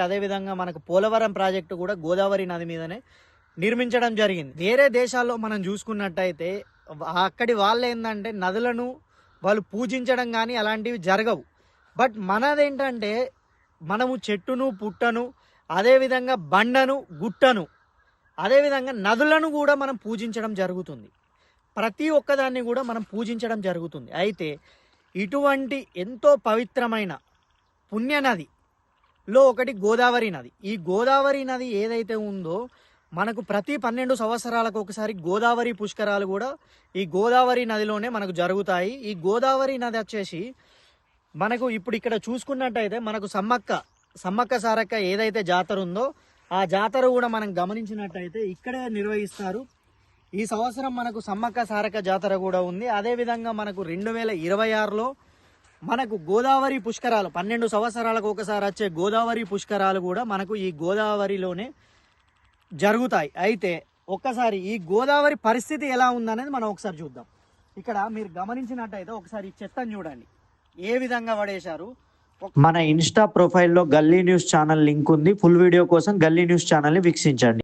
అదేవిధంగా మనకు పోలవరం ప్రాజెక్టు కూడా గోదావరి నది మీదనే నిర్మించడం జరిగింది. వేరే దేశాల్లో మనం చూసుకున్నట్టయితే అక్కడి వాళ్ళు ఏంటంటే నదులను వాళ్ళు పూజించడం కానీ అలాంటివి జరగవు. బట్ మనదేంటంటే మనము చెట్టును పుట్టను అదేవిధంగా బండను గుట్టను అదేవిధంగా నదులను కూడా మనం పూజించడం జరుగుతుంది. ప్రతి ఒక్కదాన్ని కూడా మనం పూజించడం జరుగుతుంది. అయితే ఇటువంటి ఎంతో పవిత్రమైన పుణ్య నదిలో ఒకటి గోదావరి నది. ఈ గోదావరి నది ఏదైతే ఉందో మనకు ప్రతి 12 సంవత్సరాలకు ఒకసారి గోదావరి పుష్కరాలు కూడా ఈ గోదావరి నదిలోనే మనకు జరుగుతాయి. ఈ గోదావరి నది వచ్చేసి మనకు ఇప్పుడు ఇక్కడ చూసుకున్నట్టయితే మనకు సమ్మక్క సారక్క ఏదైతే జాతర ఉందో ఆ జాతర కూడా మనం గమనించినట్టయితే ఇక్కడే నిర్వహిస్తారు. ఈ సంవత్సరం మనకు సమ్మక్క సారక్క జాతర కూడా ఉంది. అదేవిధంగా మనకు 2026లో మనకు గోదావరి పుష్కరాలు 12 సంవత్సరాలకు ఒకసారి వచ్చే గోదావరి పుష్కరాలు కూడా మనకు ఈ గోదావరిలోనే జరుగుతాయి. అయితే ఒక్కసారి ఈ గోదావరి పరిస్థితి ఎలా ఉందనేది మనం ఒకసారి చూద్దాం. ఇక్కడ మీరు గమనించినట్టయితే ఒకసారి ఈ చెత్తను చూడండి ఏ విధంగా పడేశారు. మన ఇన్స్టా ప్రొఫైల్లో గల్లీ న్యూస్ ఛానల్ లింక్ ఉంది. ఫుల్ వీడియో కోసం గల్లీ న్యూస్ ఛానల్ని వీక్షించండి.